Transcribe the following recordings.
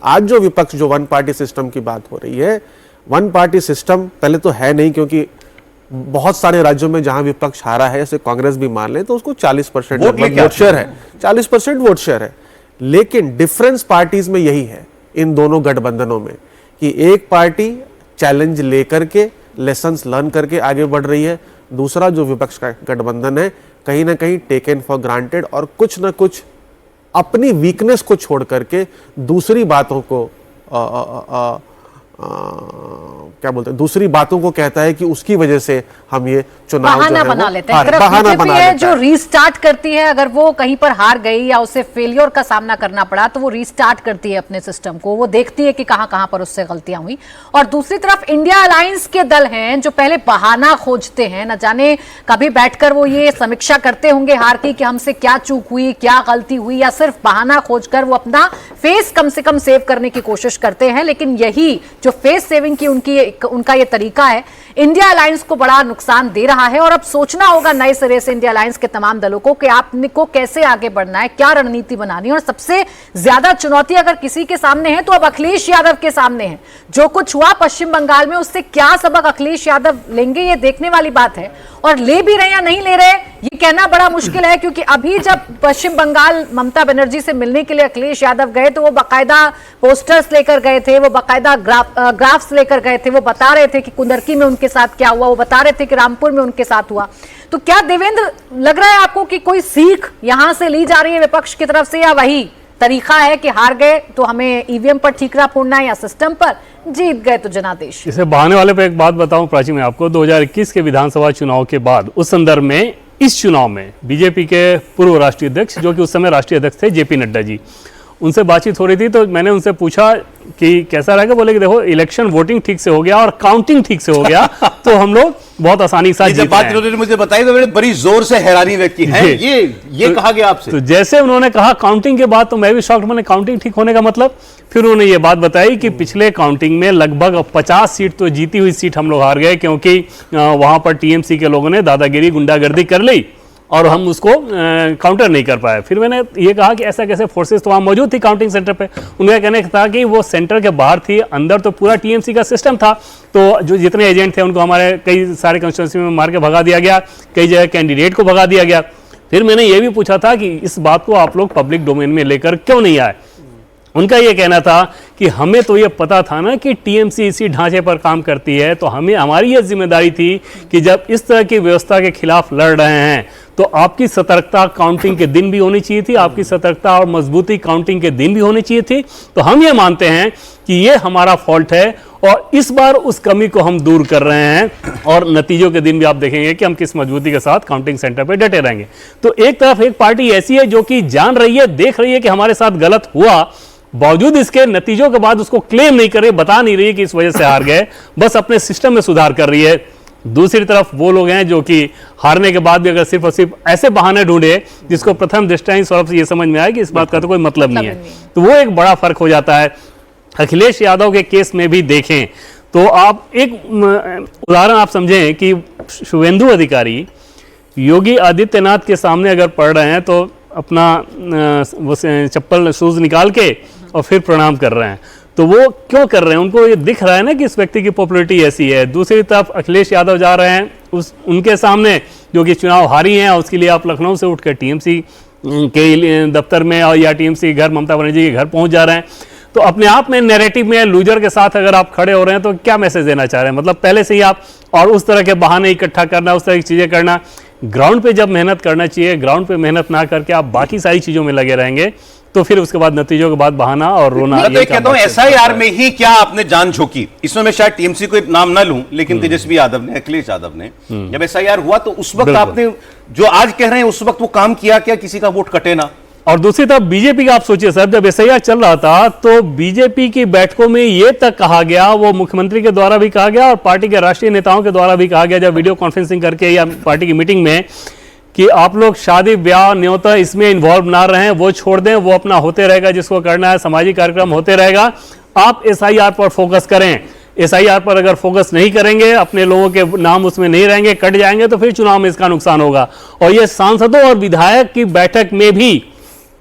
आज जो विपक्ष, जो वन पार्टी सिस्टम की बात हो रही है, वन पार्टी सिस्टम पहले तो है नहीं, क्योंकि बहुत सारे राज्यों में जहां विपक्ष हारा है, जैसे कांग्रेस भी मान लें तो उसको 40% वोट शेयर है, 40% वोट शेयर है। लेकिन डिफरेंस पार्टीज में यही है, इन दोनों गठबंधनों में, कि एक पार्टी चैलेंज लेकर के, लेसन्स लर्न करके आगे बढ़ रही है, दूसरा जो विपक्ष का गठबंधन है कहीं ना कहीं टेकन फॉर ग्रांटेड और कुछ ना कुछ अपनी वीकनेस को छोड़ करके दूसरी बातों को क्या बोलते हैं, दूसरी बातों को कहता है कि उसकी वजह से हम ये चुनाव बहाना बना लेते हैं। बहाना बना लेते हैं। जो रीस्टार्ट करती है, अगर वो कहीं पर हार गई या उसे फेलियर का सामना करना पड़ा तो वो रीस्टार्ट करती है अपने सिस्टम को, वो देखती है कि कहां कहां पर उससे गलतियां हुई। और दूसरी तरफ इंडिया अलायंस के दल हैं जो पहले बहाना खोजते हैं, न जाने कभी बैठकर वो ये समीक्षा करते होंगे हार की कि हमसे क्या चूक हुई, क्या गलती हुई, या सिर्फ बहाना खोजकर वो अपना फेस कम से कम सेव करने की कोशिश करते हैं। लेकिन यही जो फेस सेविंग की उनका ये तरीका है, इंडिया अलायंस को बड़ा नुकसान दे रहा है। और अब सोचना होगा नए सिरे से इंडिया अलायंस के तमाम दलों को कि आपको कैसे आगे बढ़ना है, क्या रणनीति बनानी है। और सबसे ज्यादा चुनौती अगर किसी के सामने है तो अब अखिलेश यादव के सामने है। जो कुछ हुआ पश्चिम बंगाल में, उससे क्या सबक अखिलेश यादव लेंगे, ये देखने वाली बात है। और ले भी रहे या नहीं ले रहे ये कहना बड़ा मुश्किल है, क्योंकि अभी जब पश्चिम बंगाल ममता बनर्जी से मिलने के लिए अखिलेश यादव गए तो वो बाकायदा पोस्टर्स लेकर गए थे, वो बाकायदा ग्राफ्स लेकर गए थे, वो बता रहे थे कि कुंदरकी में उनके साथ क्या हुआ, वो बता रहे थे कि रामपुर में उनके साथ हुआ। तो क्या देवेंद्र लग रहा है आपको कि कोई सीख यहां से ली जा रही है विपक्ष की तरफ से, या वही तरीका है कि हार गए तो हमें ईवीएम पर ठीकरा फोड़ना है, या सिस्टम पर, जीत गए तो जनादेश? इसे बहाने वाले पे एक बात बताऊं प्राची, मैं आपको 2021 के विधानसभा चुनाव के बाद, उस संदर्भ में इस चुनाव में बीजेपी के पूर्व राष्ट्रीय अध्यक्ष, जो कि उस समय राष्ट्रीय अध्यक्ष थे, जेपी नड्डा जी, उनसे बातचीत हो रही थी तो मैंने उनसे पूछा कि कैसा रहेगा। बोले कि देखो इलेक्शन वोटिंग ठीक से हो गया और काउंटिंग ठीक से हो गया तो हम लोग बहुत आसानी से जीत बात उन्होंने मुझे बताई तो मैंने बड़ी जोर से हैरानी व्यक्त की है। ये कहा गया आपसे? तो जैसे उन्होंने कहा काउंटिंग के बाद तो मैं भी शॉक्ड, मैंने काउंटिंग ठीक होने का मतलब। फिर उन्होंने ये बात बताई कि पिछले काउंटिंग में लगभग 50 सीट तो जीती हुई सीट हम लोग हार गए, क्योंकि वहां पर टीएमसी के लोगों ने दादागिरी, गुंडागर्दी कर ली और हम उसको काउंटर नहीं कर पाए। फिर मैंने ये कहा कि ऐसा कैसे, फोर्सेस तो वहाँ मौजूद थी काउंटिंग सेंटर पे। उनका कहने था कि वो सेंटर के बाहर थी, अंदर तो पूरा टीएमसी का सिस्टम था, तो जो जितने एजेंट थे उनको हमारे कई सारे कंस्टिट्यूंसी में मार के भगा दिया गया, कई जगह कैंडिडेट को भगा दिया गया। फिर मैंने ये भी पूछा था कि इस बात को आप लोग पब्लिक डोमेन में लेकर क्यों नहीं आए। उनका ये कहना था कि हमें तो ये पता था ना कि टीएमसी इसी ढांचे पर काम करती है, तो हमें, हमारी ये जिम्मेदारी थी कि जब इस तरह की व्यवस्था के खिलाफ लड़ रहे हैं तो आपकी सतर्कता काउंटिंग के दिन भी होनी चाहिए थी, आपकी सतर्कता और मजबूती काउंटिंग के दिन भी होनी चाहिए थी। तो हम ये मानते हैं कि ये हमारा फॉल्ट है और इस बार उस कमी को हम दूर कर रहे हैं और नतीजों के दिन भी आप देखेंगे कि हम किस मजबूती के साथ काउंटिंग सेंटर पर डटे रहेंगे। तो एक तरफ एक पार्टी ऐसी है जो कि जान रही है, देख रही है कि हमारे साथ गलत हुआ, बावजूद इसके नतीजों के बाद उसको क्लेम नहीं कर रही, बता नहीं रही कि इस वजह से हार गए, बस अपने सिस्टम में सुधार कर रही है। दूसरी तरफ वो लोग हैं जो कि हारने के बाद भी अगर सिर्फ और सिर्फ ऐसे बहाने ढूंढे जिसको प्रथम दृष्टया सौरभ से ये समझ में आए कि इस बात का तो कोई मतलब नहीं है, तो वो एक बड़ा फर्क हो जाता है। अखिलेश यादव के केस में भी देखें तो आप एक उदाहरण आप समझें कि शुभेंदु अधिकारी योगी आदित्यनाथ के सामने अगर पढ़ रहे हैं तो अपना वो चप्पल, शूज निकाल के और फिर प्रणाम कर रहे हैं, तो वो क्यों कर रहे हैं? उनको ये दिख रहा है ना कि इस व्यक्ति की पॉपुलैरिटी ऐसी है। दूसरी तरफ अखिलेश यादव जा रहे हैं उनके सामने जो कि चुनाव हारी हैं, उसके लिए आप लखनऊ से उठकर टीएमसी के दफ्तर में और या टीएमसी घर, ममता बनर्जी के घर पहुंच जा रहे हैं। तो अपने आप में नैरेटिव में लूजर के साथ अगर आप खड़े हो रहे हैं तो क्या मैसेज देना चाह रहे हैं? मतलब पहले से ही आप, और उस तरह के बहाने इकट्ठा करना, उस तरह की चीजें करना। ग्राउंड पे जब मेहनत करना चाहिए, ग्राउंड पे मेहनत ना करके आप बाकी सारी चीजों में लगे रहेंगे तो फिर उसके बाद नतीजों के बाद बहाना और रोना। मैं तो कहता हूं एसआईआर में ही क्या आपने जान झोंकी? इसमें मैं शायद टीएमसी को नाम ना लूं, लेकिन तेजस्वी यादव ने, अखिलेश यादव ने जब एसआईआर हुआ तो उस वक्त आपने जो आज कह रहे हैं उस वक्त वो काम किया क्या? किसी का वोट कटे ना। और दूसरी तरफ बीजेपी का आप सोचिए सर, जब एसआईआर चल रहा था तो बीजेपी की बैठकों में यह तक कहा गया, वो मुख्यमंत्री के द्वारा भी कहा गया और पार्टी के राष्ट्रीय नेताओं के द्वारा भी कहा गया जब वीडियो कॉन्फ्रेंसिंग करके या पार्टी की मीटिंग में, कि आप लोग शादी ब्याह न्योता इसमें इन्वॉल्व ना रहें, वो छोड़ दें, वो अपना होते रहेगा, जिसको करना है सामाजिक कार्यक्रम होते रहेगा, आप एसआईआर पर फोकस करें। एसआईआर पर अगर फोकस नहीं करेंगे, अपने लोगों के नाम उसमें नहीं रहेंगे, कट जाएंगे, तो फिर चुनाव में इसका नुकसान होगा। और ये सांसदों और विधायक की बैठक में भी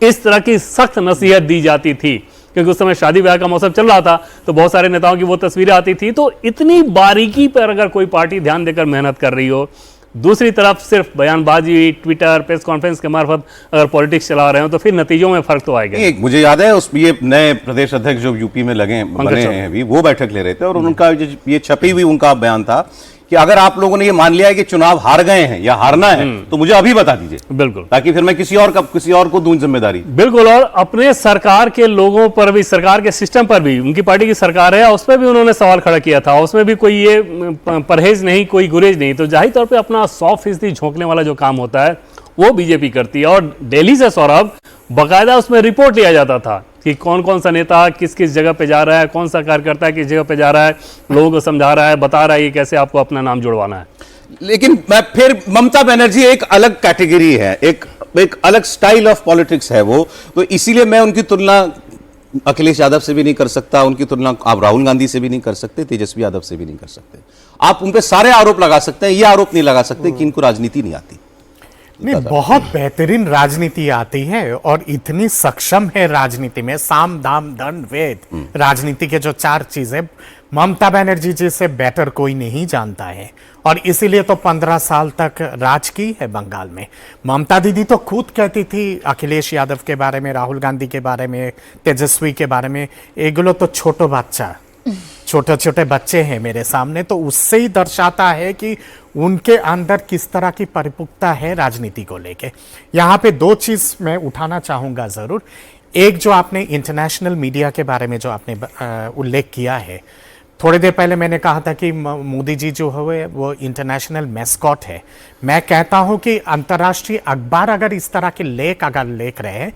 इस तरह की सख्त नसीहत दी जाती थी क्योंकि उस समय शादी ब्याह का मौसम चल रहा था, तो बहुत सारे नेताओं की वो तस्वीरें आती थी। तो इतनी बारीकी पर अगर कोई पार्टी ध्यान देकर मेहनत कर रही हो, दूसरी तरफ सिर्फ बयानबाजी, ट्विटर, प्रेस कॉन्फ्रेंस के मार्फत अगर पॉलिटिक्स चला रहे हो, तो फिर नतीजों में फर्क तो आएगा। मुझे याद है उस ये नए प्रदेश अध्यक्ष जो यूपी में बने हैं अभी, वो बैठक ले रहे थे और उनका ये छपी हुई उनका बयान था कि अगर आप लोगों ने ये मान लिया है कि चुनाव हार गए हैं या हारना है तो मुझे अभी बता दीजिए, बिल्कुल, ताकि फिर मैं किसी और को दूं जिम्मेदारी। बिल्कुल। और अपने सरकार के लोगों पर भी, सरकार के सिस्टम पर भी, उनकी पार्टी की सरकार है, उस पर भी उन्होंने सवाल खड़ा किया था। उसमें भी कोई ये परहेज नहीं, कोई गुरेज नहीं। तो जाहिर तौर पे अपना 100% झोंकने वाला जो काम होता है वो बीजेपी करती है। और दिल्ली से सौरभ बाकायदा उसमें रिपोर्ट लिया जाता था कि कौन कौन सा नेता किस किस जगह पे जा रहा है, कौन सा कार्यकर्ता किस जगह पे जा रहा है, लोगों को समझा रहा है, बता रहा है ये कैसे आपको अपना नाम जुड़वाना है। लेकिन मैं फिर ममता बनर्जी एक अलग कैटेगरी है, एक अलग स्टाइल ऑफ पॉलिटिक्स है वो, तो इसीलिए मैं उनकी तुलना अखिलेश यादव से भी नहीं कर सकता, उनकी तुलना आप राहुल गांधी से भी नहीं कर सकते, तेजस्वी यादव से भी नहीं कर सकते। आप उन पे सारे आरोप लगा सकते हैं, ये आरोप नहीं लगा सकते कि इनको राजनीति नहीं आती। नहीं, बहुत बेहतरीन राजनीति आती है और इतनी सक्षम है राजनीति में, साम दाम दंड भेद राजनीति के जो 4 चीजें ममता बनर्जी जी से बेटर कोई नहीं जानता है। और इसीलिए तो 15 साल तक राज की है बंगाल में। ममता दीदी तो खुद कहती थी अखिलेश यादव के बारे में, राहुल गांधी के बारे में, तेजस्वी के बारे में, एगुलो तो छोटो बच्चा, छोटे छोटे बच्चे हैं मेरे सामने। तो उससे ही दर्शाता है कि उनके अंदर किस तरह की परिपक्वता है राजनीति को लेके। यहाँ पे 2 चीज मैं उठाना चाहूंगा जरूर। एक, जो आपने इंटरनेशनल मीडिया के बारे में जो आपने उल्लेख किया है, थोड़ी देर पहले मैंने कहा था कि मोदी जी जो है वो इंटरनेशनल मैस्कॉट है। मैं कहता हूं कि अंतर्राष्ट्रीय अखबार अगर इस तरह के लेख अगर लिख रहे हैं,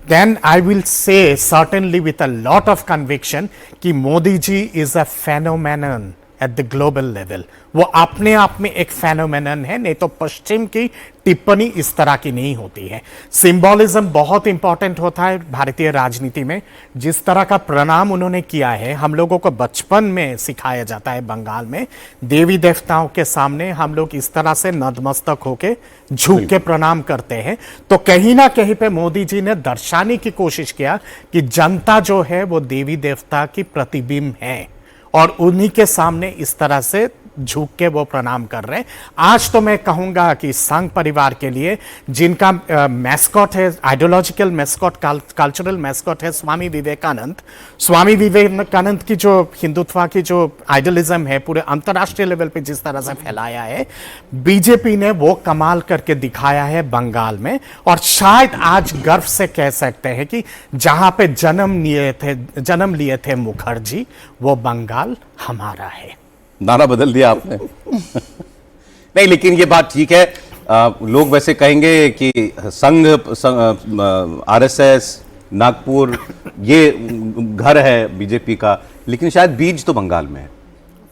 then I will say certainly with a lot of conviction कि Modi ji is a phenomenon at the global level. वो अपने आप में एक फेनोमेनन है, नहीं तो पश्चिम की टिप्पणी इस तरह की नहीं होती है। सिंबॉलिज्म बहुत इंपॉर्टेंट होता है भारतीय राजनीति में। जिस तरह का प्रणाम उन्होंने किया है, हम लोगों को बचपन में सिखाया जाता है बंगाल में, देवी देवताओं के सामने हम लोग इस तरह से नतमस्तक होके झुक के प्रणाम करते हैं। तो कहीं ना कहीं पे मोदी जी ने दर्शाने की कोशिश किया कि जनता जो है वो देवी देवता की प्रतिबिंब है और उन्हीं के सामने इस तरह से झुक के वो प्रणाम कर रहे हैं। आज तो मैं कहूंगा कि संघ परिवार के लिए जिनका मैस्कॉट है, आइडियोलॉजिकल मैस्कॉट, कल्चरल मैस्कॉट है स्वामी विवेकानंद। स्वामी विवेकानंद की जो हिंदुत्व की जो आइडियलिज्म है पूरे अंतर्राष्ट्रीय लेवल पे जिस तरह से फैलाया है, बीजेपी ने वो कमाल करके दिखाया है बंगाल में। और शायद आज गर्व से कह सकते हैं कि जहां पे जन्म लिए थे मुखर्जी, वो बंगाल हमारा है। नारा बदल दिया आपने। नहीं, लेकिन ये बात ठीक है। लोग वैसे कहेंगे कि संघ, आरएसएस, नागपुर ये घर है बीजेपी का, लेकिन शायद बीज तो बंगाल में है।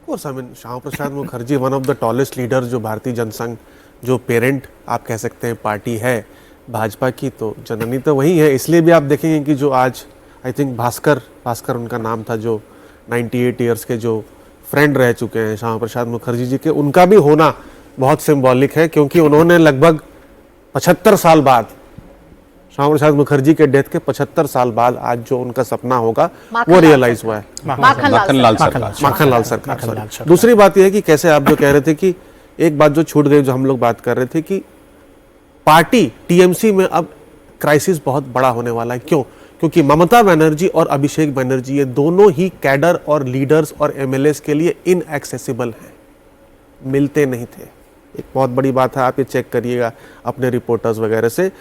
Course I mean Shyama Prasad Mukherjee one of the tallest leader जो भारतीय जनसंघ जो पेरेंट आप कह सकते हैं पार्टी है भाजपा की, तो जननी तो वही है। इसलिए भी आप देखेंगे कि जो आज आई थिंक भास्कर उनका नाम था, जो 98 ईयर्स के जो फ्रेंड रह चुके हैं श्यामा प्रसाद मुखर्जी जी के, उनका भी होना बहुत सिंबॉलिक है, क्योंकि उन्होंने लगभग 75 साल बाद, श्यामा प्रसाद मुखर्जी के डेथ के 75 साल बाद आज जो उनका सपना होगा वो रियलाइज हुआ है। माखनलाल सरकार। दूसरी बात यह है कि कैसे आप जो कह रहे थे कि एक बात जो छूट गई, जो हम लोग बात कर रहे थे कि पार्टी टीएमसी में अब क्राइसिस बहुत बड़ा होने वाला है। क्यों? क्योंकि ममता बनर्जी और अभिषेक बनर्जी ये दोनों ही कैडर और लीडर्स और एमएलएस के लिए इनएक्सेसिबल हैं, मिलते नहीं थे। एक बहुत बड़ी बात है, आप ये चेक करिएगा अपने रिपोर्टर्स वगैरह से।